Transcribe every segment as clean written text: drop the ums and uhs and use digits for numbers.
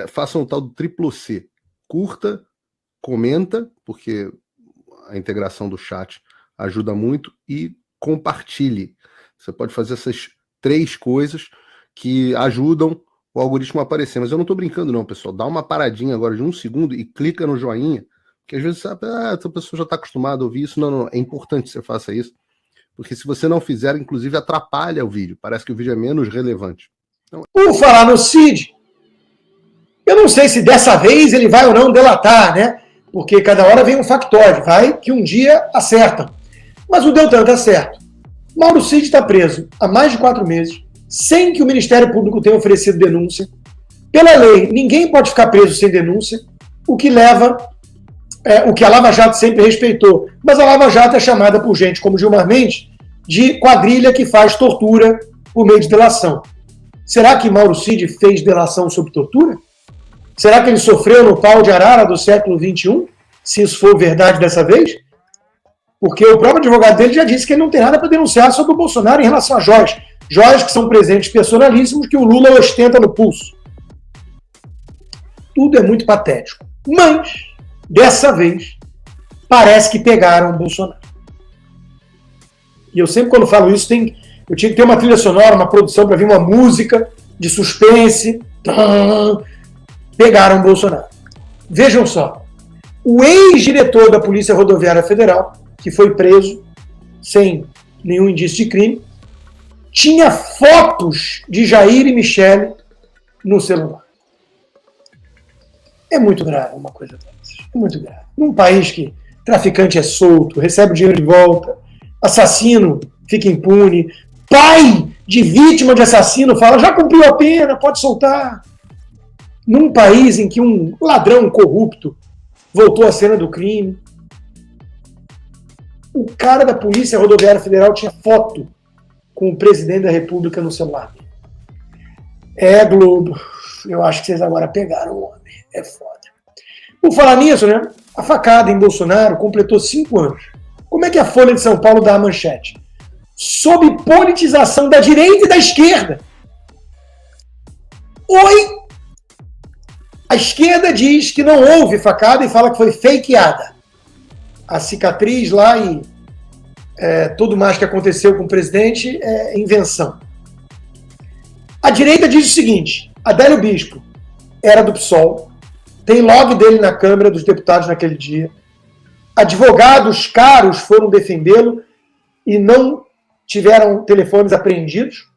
façam o tal do triplo C. Curta, comenta, porque a integração do chat ajuda muito, e compartilhe. Você pode fazer essas 3 coisas que ajudam o algoritmo a aparecer. Mas eu não estou brincando não, pessoal. Dá uma paradinha agora de 1 segundo e clica no joinha, porque às vezes sabe, essa pessoa já está acostumada a ouvir isso. Não, é importante que você faça isso, porque se você não fizer, inclusive atrapalha o vídeo. Parece que o vídeo é menos relevante. Então... Por falar no Cid, eu não sei se dessa vez ele vai ou não delatar, né? Porque cada hora vem um factóide, vai que um dia acertam. Mas o Deltan está certo. Mauro Cid está preso há mais de 4 meses, sem que o Ministério Público tenha oferecido denúncia. Pela lei, ninguém pode ficar preso sem denúncia, o que leva, o que a Lava Jato sempre respeitou. Mas a Lava Jato é chamada por gente como Gilmar Mendes de quadrilha que faz tortura por meio de delação. Será que Mauro Cid fez delação sob tortura? Será que ele sofreu no pau de arara do século XXI? Se isso for verdade dessa vez? Porque o próprio advogado dele já disse que ele não tem nada para denunciar sobre o Bolsonaro em relação a joias. Joias que são presentes personalíssimos que o Lula ostenta no pulso. Tudo é muito patético. Mas, dessa vez, parece que pegaram o Bolsonaro. E eu sempre, quando falo isso, eu tinha que ter uma trilha sonora, uma produção para vir uma música de suspense. Pegaram o Bolsonaro. Vejam só. O ex-diretor da Polícia Rodoviária Federal, que foi preso sem nenhum indício de crime, tinha fotos de Jair e Michele no celular. É muito grave uma coisa dessas. É muito grave. Num país que traficante é solto, recebe o dinheiro de volta, assassino fica impune, pai de vítima de assassino fala, já cumpriu a pena, pode soltar. Num país em que um ladrão corrupto voltou à cena do crime, o cara da Polícia Rodoviária Federal tinha foto com o presidente da República no celular. Globo, eu acho que vocês agora pegaram o homem. É foda. Por falar nisso, né? A facada em Bolsonaro completou 5 anos. Como é que a Folha de São Paulo dá a manchete? Sob politização da direita e da esquerda. Oi! A esquerda diz que não houve facada e fala que foi fakeada. A cicatriz lá e tudo mais que aconteceu com o presidente é invenção. A direita diz o seguinte, Adélio Bispo era do PSOL, tem log dele na Câmara dos Deputados naquele dia, advogados caros foram defendê-lo e não tiveram telefones apreendidos,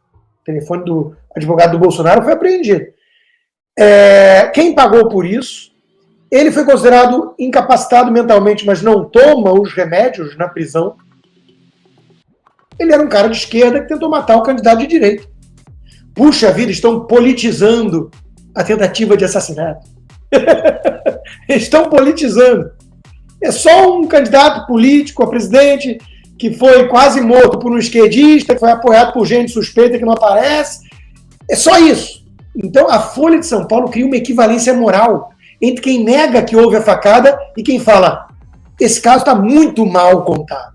o telefone do advogado do Bolsonaro foi apreendido. Quem pagou por isso? Ele foi considerado incapacitado mentalmente, mas não toma os remédios na prisão. Ele era um cara de esquerda que tentou matar o candidato de direita. Puxa vida, estão politizando a tentativa de assassinato. Estão politizando. É só um candidato político a presidente que foi quase morto por um esquerdista, que foi apoiado por gente suspeita que não aparece. É só isso. Então, a Folha de São Paulo cria uma equivalência moral entre quem nega que houve a facada e quem fala, esse caso está muito mal contado.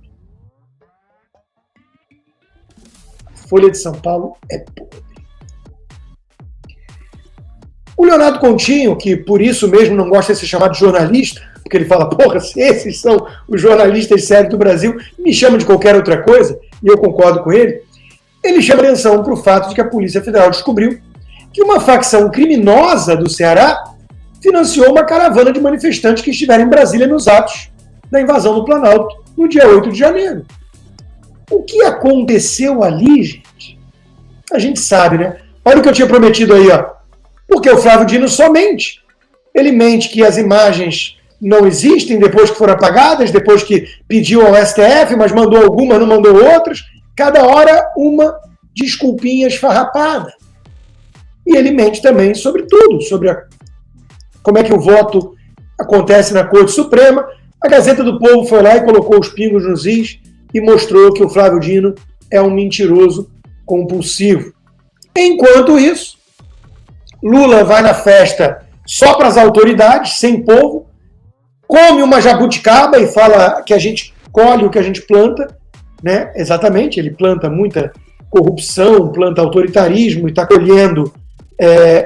A Folha de São Paulo é podre. O Leonardo Coutinho, que por isso mesmo não gosta de ser chamado de jornalista, porque ele fala, porra, se esses são os jornalistas sérios do Brasil, me chama de qualquer outra coisa, e eu concordo com ele, ele chama atenção para o fato de que a Polícia Federal descobriu que uma facção criminosa do Ceará financiou uma caravana de manifestantes que estiveram em Brasília nos atos da invasão do Planalto, no dia 8 de janeiro. O que aconteceu ali, gente? A gente sabe, né? Olha o que eu tinha prometido aí, ó. Porque o Flávio Dino só mente. Ele mente que as imagens não existem depois que foram apagadas, depois que pediu ao STF, mas mandou algumas, não mandou outras. Cada hora uma desculpinha esfarrapada. E ele mente também sobre tudo, sobre como é que o voto acontece na Corte Suprema. A Gazeta do Povo foi lá e colocou os pingos nos is e mostrou que o Flávio Dino é um mentiroso compulsivo. Enquanto isso, Lula vai na festa só para as autoridades, sem povo, come uma jabuticaba e fala que a gente colhe o que a gente planta, né? Exatamente, ele planta muita corrupção, planta autoritarismo e está colhendo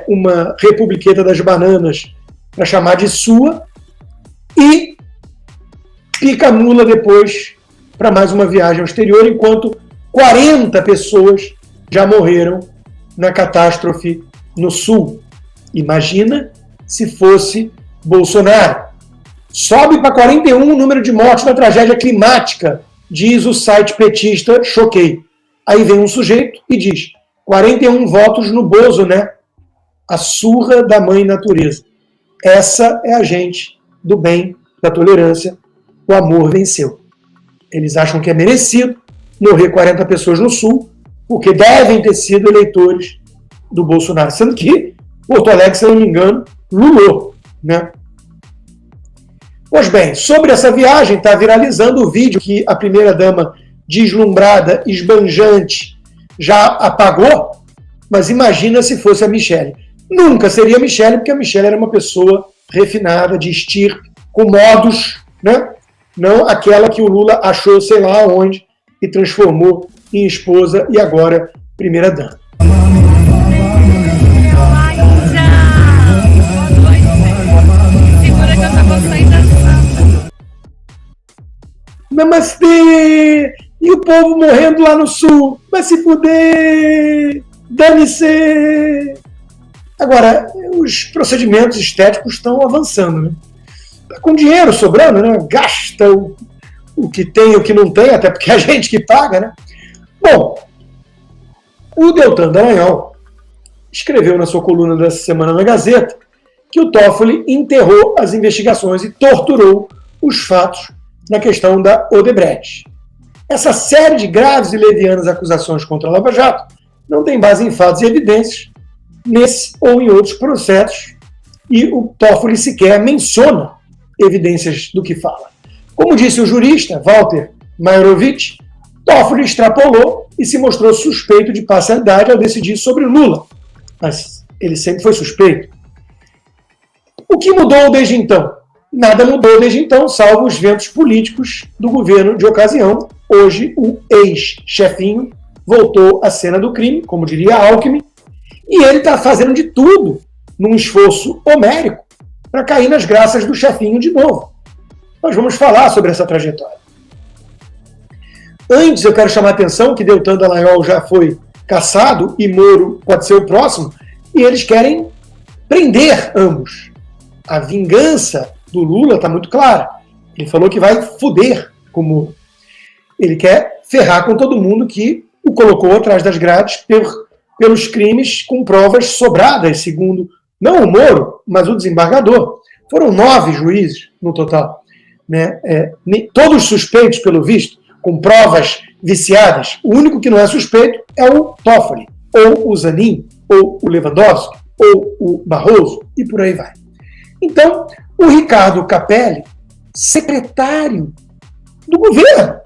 uma republiqueta das bananas para chamar de sua, e pica a mula depois para mais uma viagem ao exterior, enquanto 40 pessoas já morreram na catástrofe no Sul. Imagina se fosse Bolsonaro. Sobe para 41 o número de mortes na tragédia climática, diz o site petista Choquei. Aí vem um sujeito e diz: 41 votos no Bozo, né? A surra da mãe natureza. Essa é a gente do bem, da tolerância. O amor venceu. Eles acham que é merecido morrer 40 pessoas no Sul, porque devem ter sido eleitores do Bolsonaro. Sendo que Porto Alegre, se eu não me engano, lulou, né? Pois bem, sobre essa viagem, está viralizando o vídeo que a primeira-dama, deslumbrada, esbanjante, já apagou, mas imagina se fosse a Michelle. Nunca seria a Michelle, porque a Michelle era uma pessoa refinada, de estirpe, com modos, né? Não aquela que o Lula achou sei lá onde e transformou em esposa e agora primeira-dama. Namastê! E o povo morrendo lá no Sul. Vai se fuder! Dane-se! Agora, os procedimentos estéticos estão avançando, né? Tá com dinheiro sobrando, né? Gasta o que tem e o que não tem, até porque é a gente que paga, né? Bom, o Deltan Dallagnol escreveu na sua coluna dessa semana na Gazeta que o Toffoli enterrou as investigações e torturou os fatos na questão da Odebrecht. Essa série de graves e levianas acusações contra a Lava Jato não tem base em fatos e evidências nesse ou em outros processos, e o Toffoli sequer menciona evidências do que fala. Como disse o jurista Walter Mairovich, Toffoli extrapolou e se mostrou suspeito de parcialidade ao decidir sobre Lula, mas ele sempre foi suspeito. O que mudou desde então? Nada mudou desde então, salvo os ventos políticos do governo de ocasião. Hoje, o ex-chefinho voltou à cena do crime, como diria Alckmin, e ele está fazendo de tudo, num esforço homérico, para cair nas graças do chefinho de novo. Nós vamos falar sobre essa trajetória. Antes, eu quero chamar a atenção que Deltan Dallagnol já foi cassado e Moro pode ser o próximo, e eles querem prender ambos. A vingança do Lula está muito clara. Ele falou que vai foder com o Moro. Ele quer ferrar com todo mundo que o colocou atrás das grades pelos crimes com provas sobradas, segundo não o Moro, mas o desembargador. Foram 9 juízes no total, né? Todos suspeitos, pelo visto, com provas viciadas. O único que não é suspeito é o Toffoli, ou o Zanin, ou o Lewandowski, ou o Barroso, e por aí vai. Então, o Ricardo Capelli, secretário do governo,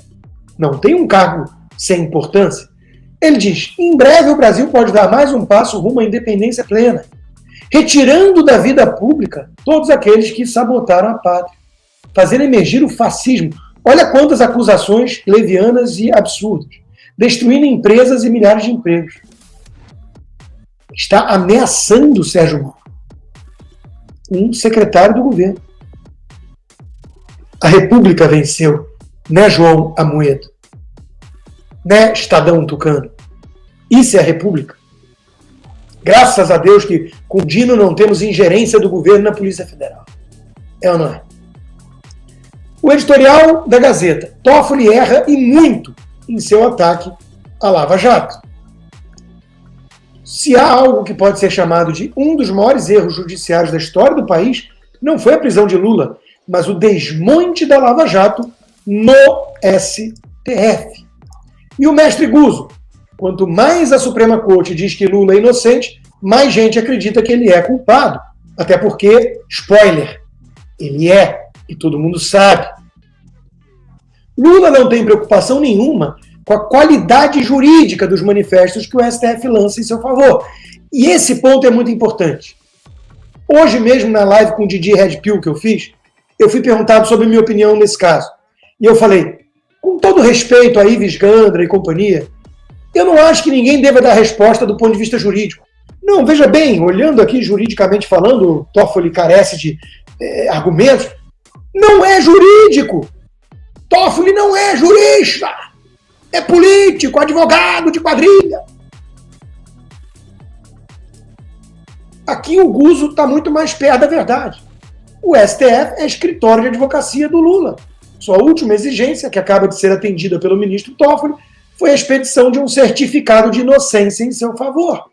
não tem um cargo sem importância, ele diz: em breve o Brasil pode dar mais um passo rumo à independência plena, retirando da vida pública todos aqueles que sabotaram a pátria, fazendo emergir o fascismo. Olha quantas acusações levianas e absurdas, destruindo empresas e milhares de empregos. Está ameaçando o Sérgio Moro, um secretário do governo. A República venceu, né, João Amoedo? Né, Estadão Tucano? Isso é a República. Graças a Deus que com Dino não temos ingerência do governo na Polícia Federal. É ou não é? O editorial da Gazeta: Toffoli erra e muito em seu ataque à Lava Jato. Se há algo que pode ser chamado de um dos maiores erros judiciários da história do país, não foi a prisão de Lula, mas o desmonte da Lava Jato no STF. E o mestre Guzzo: quanto mais a Suprema Corte diz que Lula é inocente, mais gente acredita que ele é culpado. Até porque, spoiler, ele é, e todo mundo sabe. Lula não tem preocupação nenhuma com a qualidade jurídica dos manifestos que o STF lança em seu favor. E esse ponto é muito importante. Hoje mesmo, na live com o Didi Red Pill que eu fiz, eu fui perguntado sobre minha opinião nesse caso. E eu falei, com todo respeito a Ives Gandra e companhia, eu não acho que ninguém deva dar resposta do ponto de vista jurídico. Não, veja bem, olhando aqui juridicamente falando, o Toffoli carece de argumentos. Não é jurídico. Toffoli não é jurista. É político, advogado de quadrilha. Aqui o Guzzo está muito mais perto da verdade. O STF é escritório de advocacia do Lula. Sua última exigência, que acaba de ser atendida pelo ministro Toffoli, foi a expedição de um certificado de inocência em seu favor,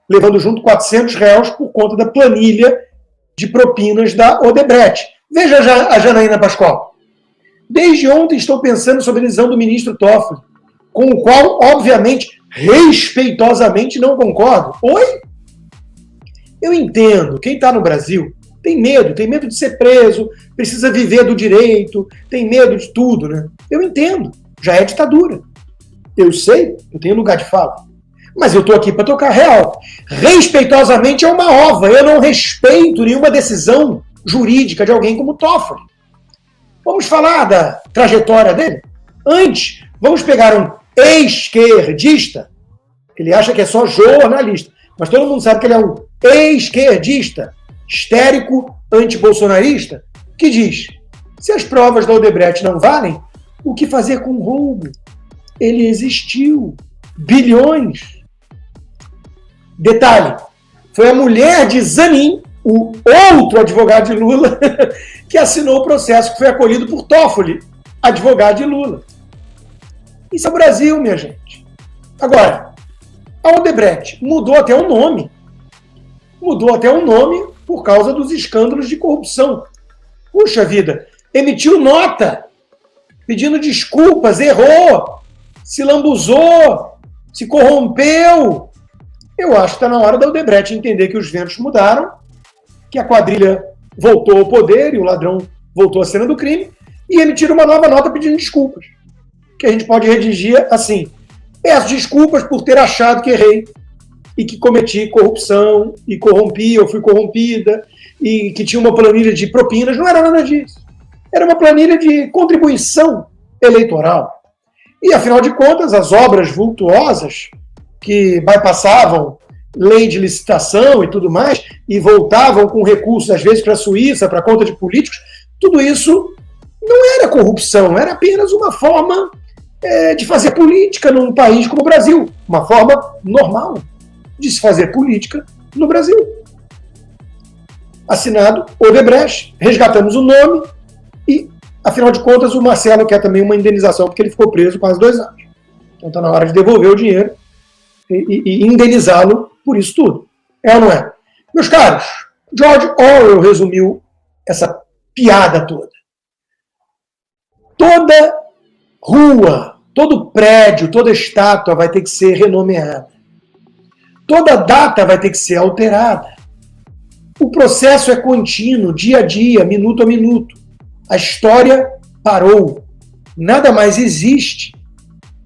levando junto R$400 por conta da planilha de propinas da Odebrecht. Veja a Janaína Pascoal. Desde ontem estou pensando sobre a decisão do ministro Toffoli, com o qual, obviamente, respeitosamente não concordo. Oi? Eu entendo, quem está no Brasil tem medo de ser preso, precisa viver do direito, tem medo de tudo, né? Eu entendo, já é ditadura. Eu sei, eu tenho lugar de fala. Mas eu estou aqui para tocar real. Respeitosamente é uma ova. Eu não respeito nenhuma decisão jurídica de alguém como Toffoli. Vamos falar da trajetória dele? Antes, vamos pegar um esquerdista. Ele acha que é só jornalista. Mas todo mundo sabe que ele é um esquerdista, histérico, antibolsonarista, que diz: se as provas da Odebrecht não valem, o que fazer com o roubo? Ele existiu. Bilhões. Detalhe, foi a mulher de Zanin, o outro advogado de Lula, que assinou o processo que foi acolhido por Toffoli, advogado de Lula. Isso é o Brasil, minha gente. Agora, a Odebrecht mudou até o nome. Mudou até o nome por causa dos escândalos de corrupção. Puxa vida, emitiu nota pedindo desculpas, errou, se lambuzou, se corrompeu. Eu acho que está na hora da Odebrecht entender que os ventos mudaram, que a quadrilha voltou ao poder e o ladrão voltou à cena do crime, e emitir uma nova nota pedindo desculpas. Que a gente pode redigir assim: peço desculpas por ter achado que errei e que cometi corrupção e corrompi ou fui corrompida e que tinha uma planilha de propinas. Não era nada disso. Era uma planilha de contribuição eleitoral. E, afinal de contas, as obras vultuosas que bypassavam lei de licitação e tudo mais, e voltavam com recursos, às vezes, para a Suíça, para a conta de políticos, tudo isso não era corrupção, era apenas uma forma de fazer política num país como o Brasil. Uma forma normal de se fazer política no Brasil. Assinado Odebrecht, resgatamos o nome e, afinal de contas, o Marcelo quer também uma indenização porque ele ficou preso quase 2 anos. Então está na hora de devolver o dinheiro e indenizá-lo por isso tudo. É ou não é? Meus caros, George Orwell resumiu essa piada toda. Toda rua, todo prédio, toda estátua vai ter que ser renomeada. Toda data vai ter que ser alterada. O processo é contínuo, dia a dia, minuto a minuto. A história parou. Nada mais existe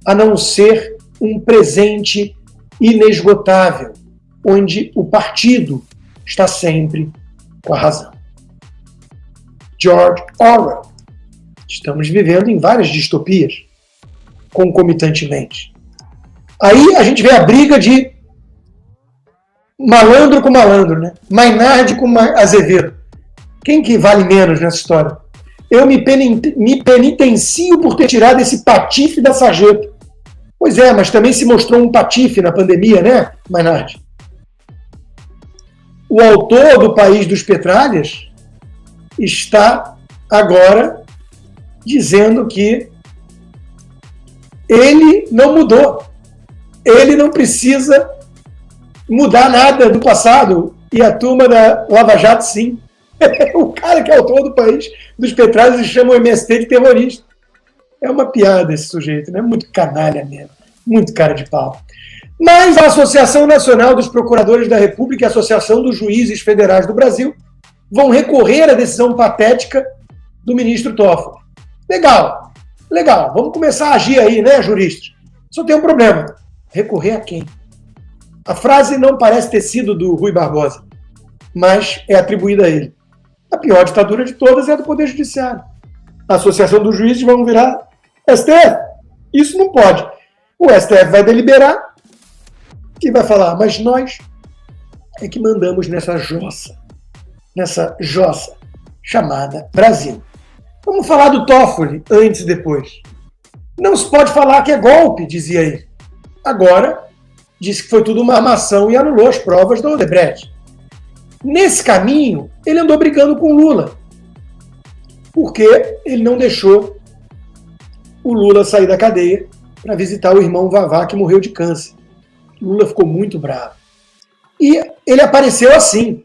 a não ser um presente inesgotável, onde o partido está sempre com a razão. George Orwell. Estamos vivendo em várias distopias, concomitantemente. Aí a gente vê a briga de malandro com malandro, né? Maynard com Azevedo. Quem que vale menos nessa história? Eu me penitencio por ter tirado esse patife da sarjeta. Pois é, mas também se mostrou um patife na pandemia, né, Maynard? O autor do País dos Petralhas está agora dizendo que ele não mudou. Ele não precisa mudar nada do passado. E a turma da Lava Jato, sim. O cara que é autor do País dos Petralhas chama o MST de terrorista. É uma piada esse sujeito, né? Muito canalha mesmo. Muito cara de pau. Mas a Associação Nacional dos Procuradores da República e a Associação dos Juízes Federais do Brasil vão recorrer à decisão patética do ministro Toffoli. Legal, legal. Vamos começar a agir aí, né, juristas? Só tem um problema. Recorrer a quem? A frase não parece ter sido do Rui Barbosa, mas é atribuída a ele. A pior ditadura de todas é a do Poder Judiciário. A Associação dos Juízes vão virar STF. Isso não pode. O STF vai deliberar e vai falar, mas nós é que mandamos nessa jossa chamada Brasil. Vamos falar do Toffoli antes e depois. Não se pode falar que é golpe, dizia ele. Agora, disse que foi tudo uma armação e anulou as provas da Odebrecht. Nesse caminho, ele andou brigando com Lula, porque ele não deixou o Lula sair da cadeia para visitar o irmão Vavá, que morreu de câncer. Lula ficou muito bravo. E ele apareceu assim.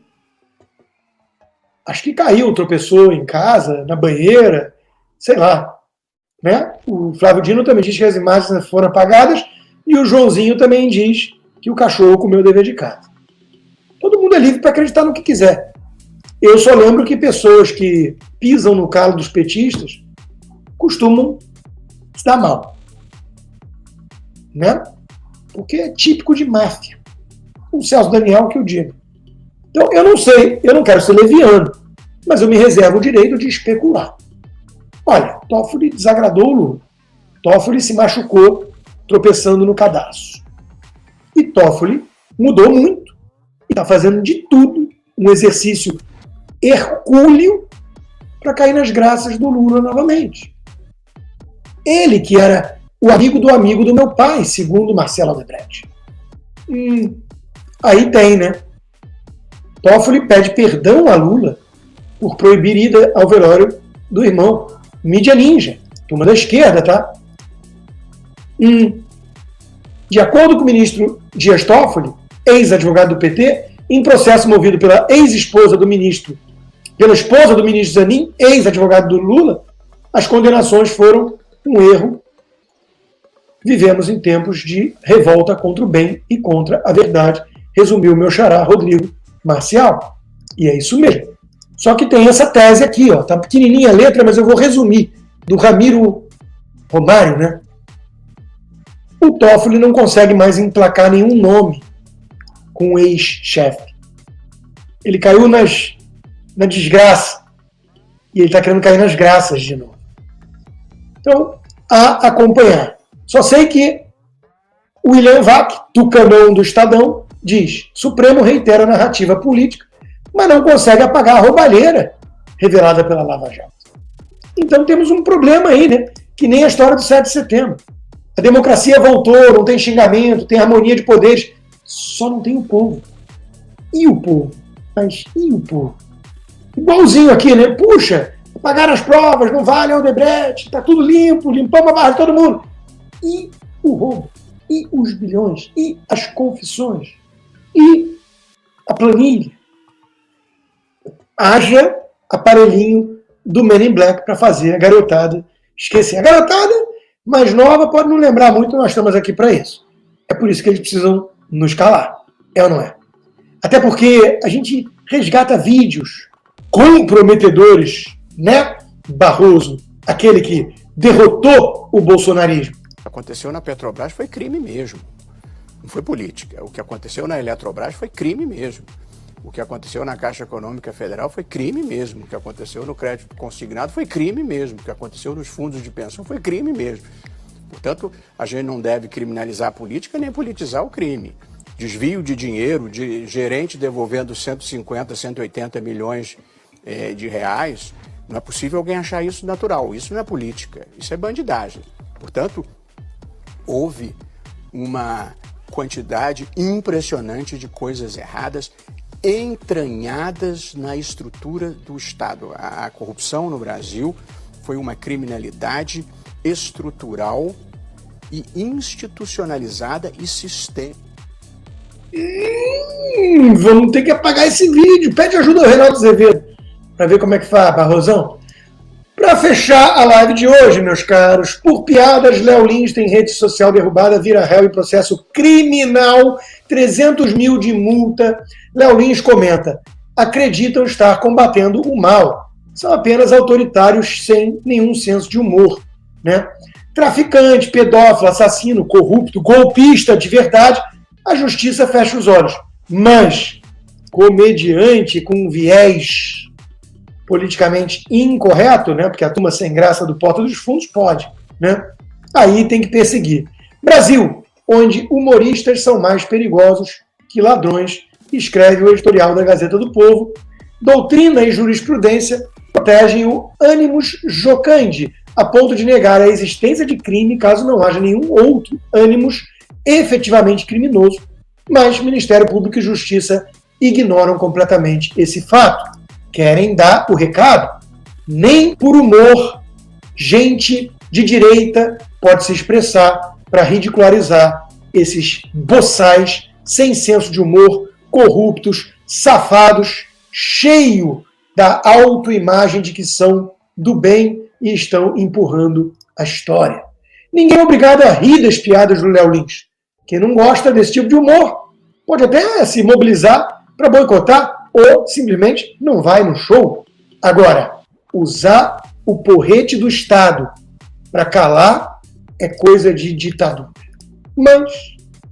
Acho que caiu, tropeçou em casa, na banheira, sei lá. Né? O Flávio Dino também diz que as imagens foram apagadas e o Joãozinho também diz que o cachorro comeu o dever de casa. Todo mundo é livre para acreditar no que quiser. Eu só lembro que pessoas que pisam no calo dos petistas costumam se dar mal. Né? Porque é típico de máfia. O Celso Daniel que o diga. Então, eu não sei, eu não quero ser leviano, mas eu me reservo o direito de especular. Olha, Toffoli desagradou o Lula. Toffoli se machucou tropeçando no cadastro. E Toffoli mudou muito e está fazendo de tudo, um exercício hercúleo para cair nas graças do Lula novamente. Ele que era o amigo do meu pai, segundo Marcelo Odebrecht. Aí tem, né? Toffoli pede perdão a Lula por proibir ida ao velório do irmão. Mídia ninja, turma da esquerda, tá? De acordo com o ministro Dias Toffoli, ex-advogado do PT, em processo movido pela ex-esposa do ministro, pela esposa do ministro Zanin, ex-advogado do Lula, as condenações foram um erro. Vivemos em tempos de revolta contra o bem e contra a verdade, resumiu meu xará Rodrigo Marcial. E é isso mesmo. Só que tem essa tese aqui, ó, tá pequenininha a letra, mas eu vou resumir, do Ramiro Romário, né? O Toffoli não consegue mais emplacar nenhum nome com o ex-chefe. Ele caiu na desgraça. E ele está querendo cair nas graças de novo. Então, a acompanhar. Só sei que o William Vac, tucanão do Estadão, diz: Supremo reitera a narrativa política, mas não consegue apagar a roubalheira revelada pela Lava Jato. Então temos um problema aí, né? Que nem a história do 7 de setembro. A democracia voltou, não tem xingamento, tem harmonia de poderes, só não tem o povo. E o povo? Mas e o povo? Igualzinho aqui, né? Puxa, apagaram as provas, não vale a Odebrecht, tá tudo limpo, limpamos a barra de todo mundo. E o roubo? E os bilhões? E as confissões? E a planilha? Haja aparelhinho do Men in Black para fazer a garotada esquecer. A garotada mais nova pode não lembrar muito, nós estamos aqui para isso. É por isso que eles precisam nos calar. É ou não é? Até porque a gente resgata vídeos comprometedores, né, Barroso, aquele que derrotou o bolsonarismo. O que aconteceu na Petrobras foi crime mesmo. Não foi política. O que aconteceu na Eletrobras foi crime mesmo. O que aconteceu na Caixa Econômica Federal foi crime mesmo. O que aconteceu no crédito consignado foi crime mesmo. O que aconteceu nos fundos de pensão foi crime mesmo. Portanto, a gente não deve criminalizar a política nem politizar o crime. Desvio de dinheiro, de gerente devolvendo 150, 180 milhões de reais, não é possível alguém achar isso natural. Isso não é política, isso é bandidagem. Portanto, houve uma quantidade impressionante de coisas erradas entranhadas na estrutura do Estado. A corrupção no Brasil foi uma criminalidade estrutural e institucionalizada e sistêmica. Vamos ter que apagar esse vídeo. Pede ajuda ao Reinaldo Azevedo para ver como é que faz, Barrosão. Para fechar a live de hoje, meus caros, por piadas, Léo Lins tem rede social derrubada, vira réu em processo criminal, 300 mil de multa. Léo Lins comenta: acreditam estar combatendo o mal. São apenas autoritários sem nenhum senso de humor, né? Traficante, pedófilo, assassino, corrupto, golpista de verdade, a justiça fecha os olhos. Mas comediante com viés politicamente incorreto, né? Porque a turma sem graça do Porta dos Fundos pode, né? Aí tem que perseguir. Brasil, onde humoristas são mais perigosos que ladrões escreve o editorial da Gazeta do Povo. Doutrina e jurisprudência protegem o animus jocandi, a ponto de negar a existência de crime caso não haja nenhum outro animus efetivamente criminoso, mas Ministério Público e Justiça ignoram completamente esse fato. Querem dar o recado. Nem por humor gente de direita pode se expressar para ridicularizar esses boçais sem senso de humor, corruptos, safados, cheio da autoimagem de que são do bem e estão empurrando a história. Ninguém é obrigado a rir das piadas do Léo Lins. Quem não gosta desse tipo de humor pode até se mobilizar para boicotar ou simplesmente não vai no show. Agora, usar o porrete do Estado para calar é coisa de ditadura. Mas,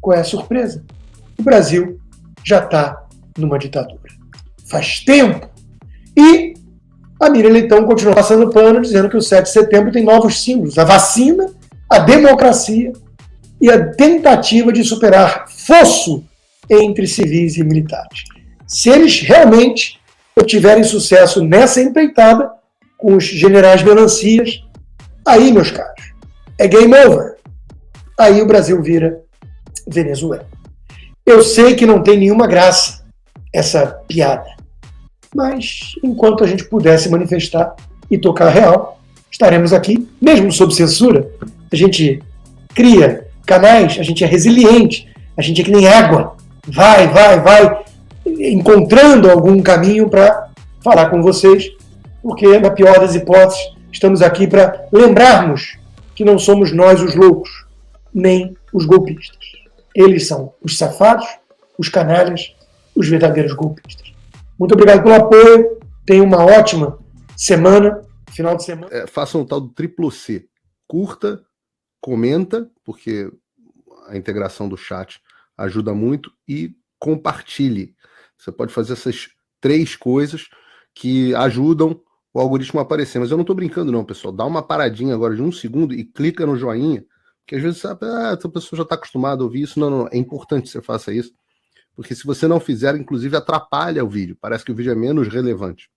qual é a surpresa? O Brasil já está numa ditadura. Faz tempo. E a Miriam Leitão continua passando pano, dizendo que o 7 de setembro tem novos símbolos. A vacina, a democracia e a tentativa de superar fosso entre civis e militares. Se eles realmente obtiverem sucesso nessa empreitada, com os generais melancias, aí, meus caros, é game over. Aí o Brasil vira Venezuela. Eu sei que não tem nenhuma graça essa piada, mas enquanto a gente puder se manifestar e tocar real, estaremos aqui, mesmo sob censura. A gente cria canais, a gente é resiliente, a gente é que nem água, vai, encontrando algum caminho para falar com vocês, porque, na pior das hipóteses, estamos aqui para lembrarmos que não somos nós os loucos, nem os golpistas. Eles são os safados, os canalhas, os verdadeiros golpistas. Muito obrigado pelo apoio, tenham uma ótima semana, final de semana. Façam um tal do triplo C. Curta, comenta, porque a integração do chat ajuda muito, e compartilhe. Você pode fazer essas 3 coisas que ajudam o algoritmo a aparecer. Mas eu não estou brincando não, pessoal. Dá uma paradinha agora de 1 segundo e clica no joinha, porque às vezes sabe, essa pessoa já está acostumada a ouvir isso. Não, é importante que você faça isso, porque se você não fizer, inclusive atrapalha o vídeo. Parece que o vídeo é menos relevante.